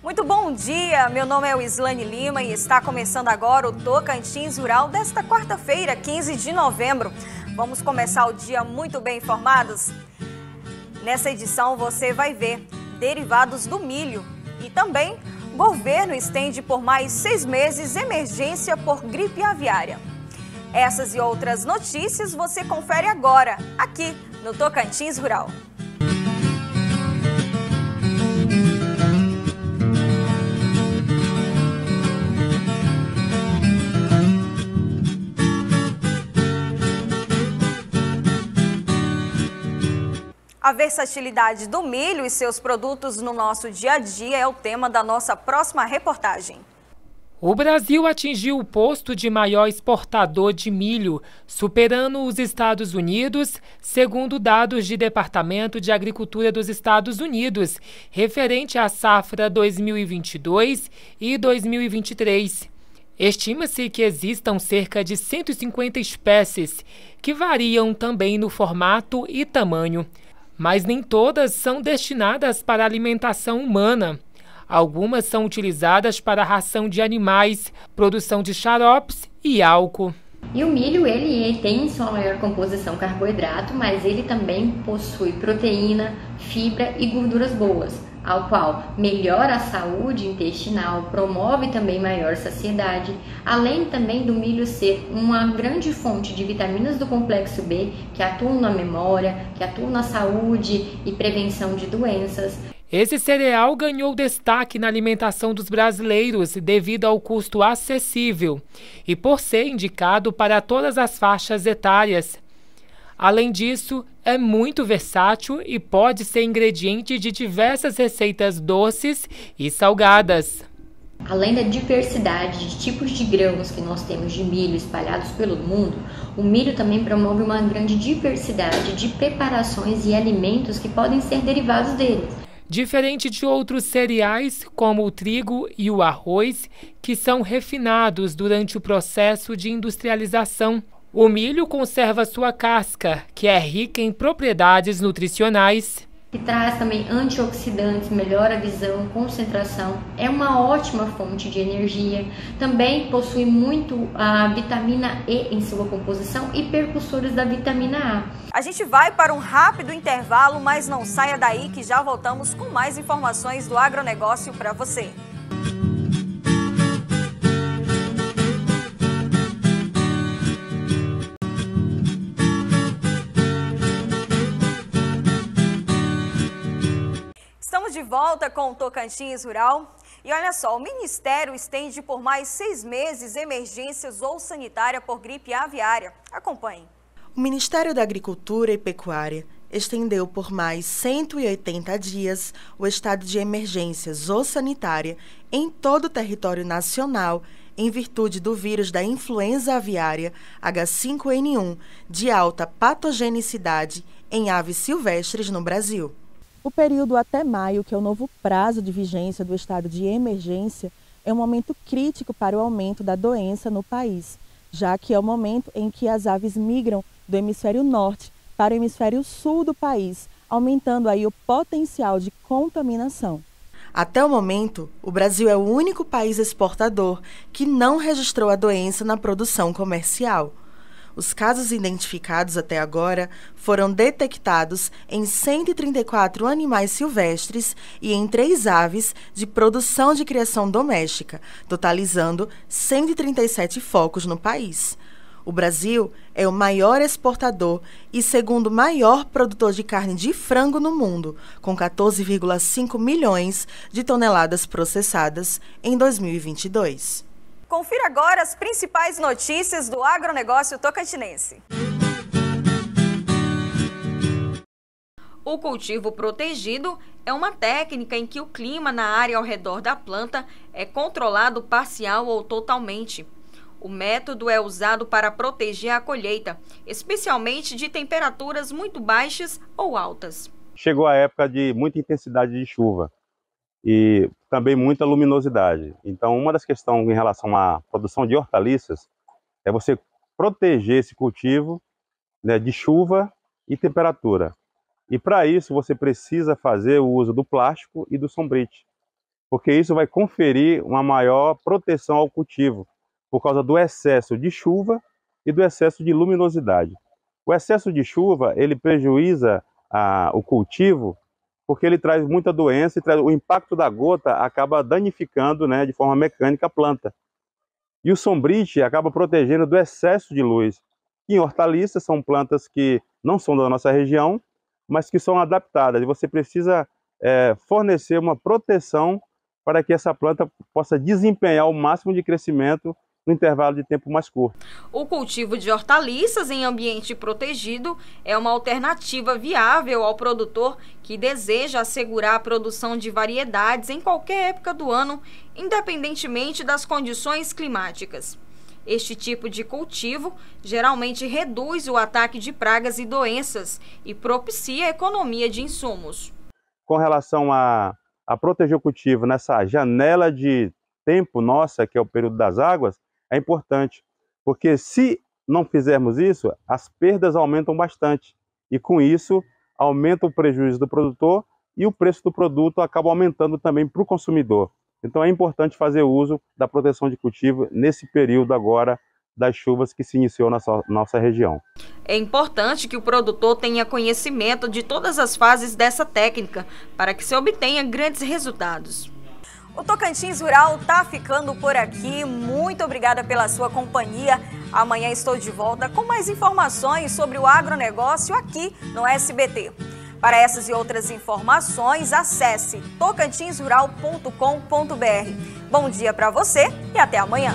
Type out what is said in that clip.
Muito bom dia, meu nome é Wislane Lima e está começando agora o Tocantins Rural desta quarta-feira, 15 de novembro. Vamos começar o dia muito bem informados? Nessa edição você vai ver derivados do milho e também governo estende por mais 6 meses emergência por gripe aviária. Essas e outras notícias você confere agora, aqui no Tocantins Rural. A versatilidade do milho e seus produtos no nosso dia a dia é o tema da nossa próxima reportagem. O Brasil atingiu o posto de maior exportador de milho, superando os Estados Unidos, segundo dados do Departamento de Agricultura dos Estados Unidos, referente à safra 2022 e 2023. Estima-se que existam cerca de 150 espécies, que variam também no formato e tamanho, mas nem todas são destinadas para alimentação humana. Algumas são utilizadas para ração de animais, produção de xaropes e álcool. E o milho, ele tem sua maior composição carboidrato, mas ele também possui proteína, fibra e gorduras boas, ao qual melhora a saúde intestinal, promove também maior saciedade, além também do milho ser uma grande fonte de vitaminas do complexo B, que atuam na memória, que atuam na saúde e prevenção de doenças. Esse cereal ganhou destaque na alimentação dos brasileiros devido ao custo acessível e por ser indicado para todas as faixas etárias. Além disso, é muito versátil e pode ser ingrediente de diversas receitas doces e salgadas. Além da diversidade de tipos de grãos que nós temos de milho espalhados pelo mundo, o milho também promove uma grande diversidade de preparações e alimentos que podem ser derivados dele. Diferente de outros cereais, como o trigo e o arroz, que são refinados durante o processo de industrialização, o milho conserva sua casca, que é rica em propriedades nutricionais. Que traz também antioxidantes, melhora a visão, concentração, é uma ótima fonte de energia. Também possui muito a vitamina E em sua composição e percussores da vitamina A. A gente vai para um rápido intervalo, mas não saia daí que já voltamos com mais informações do agronegócio para você. Estamos de volta com o Tocantins Rural. E olha só, o Ministério estende por mais 6 meses emergências ou sanitária por gripe aviária. Acompanhe. O Ministério da Agricultura e Pecuária estendeu por mais 180 dias o estado de emergência zoossanitária em todo o território nacional em virtude do vírus da influenza aviária H5N1 de alta patogenicidade em aves silvestres no Brasil. O período até maio, que é o novo prazo de vigência do estado de emergência, é um momento crítico para o aumento da doença no país, já que é o momento em que as aves migram do hemisfério norte para o hemisfério sul do país, aumentando aí o potencial de contaminação. Até o momento, o Brasil é o único país exportador que não registrou a doença na produção comercial. Os casos identificados até agora foram detectados em 134 animais silvestres e em 3 aves de produção de criação doméstica, totalizando 137 focos no país. O Brasil é o maior exportador e segundo maior produtor de carne de frango no mundo, com 14,5 milhões de toneladas processadas em 2022. Confira agora as principais notícias do agronegócio tocantinense. O cultivo protegido é uma técnica em que o clima na área ao redor da planta é controlado parcial ou totalmente. O método é usado para proteger a colheita, especialmente de temperaturas muito baixas ou altas. Chegou a época de muita intensidade de chuva e também muita luminosidade. Então, uma das questões em relação à produção de hortaliças é você proteger esse cultivo, né, de chuva e temperatura. E para isso você precisa fazer o uso do plástico e do sombrite. porque isso vai conferir uma maior proteção ao cultivo, por causa do excesso de chuva e do excesso de luminosidade. O excesso de chuva, ele prejudica o cultivo, porque ele traz muita doença, o impacto da gota acaba danificando, né, de forma mecânica a planta. E o sombrite acaba protegendo do excesso de luz. E em hortaliças são plantas que não são da nossa região, mas que são adaptadas. E você precisa fornecer uma proteção para que essa planta possa desempenhar o máximo de crescimento no intervalo de tempo mais curto. O cultivo de hortaliças em ambiente protegido é uma alternativa viável ao produtor que deseja assegurar a produção de variedades em qualquer época do ano, independentemente das condições climáticas. Este tipo de cultivo geralmente reduz o ataque de pragas e doenças e propicia a economia de insumos. Com relação a proteger o cultivo nessa janela de tempo nossa, que é o período das águas, é importante, porque se não fizermos isso, as perdas aumentam bastante e com isso aumenta o prejuízo do produtor e o preço do produto acaba aumentando também para o consumidor. Então é importante fazer uso da proteção de cultivo nesse período agora das chuvas que se iniciou na nossa região. É importante que o produtor tenha conhecimento de todas as fases dessa técnica para que se obtenha grandes resultados. O Tocantins Rural está ficando por aqui. Muito obrigada pela sua companhia. Amanhã estou de volta com mais informações sobre o agronegócio aqui no SBT. Para essas e outras informações, acesse tocantinsrural.com.br. Bom dia para você e até amanhã.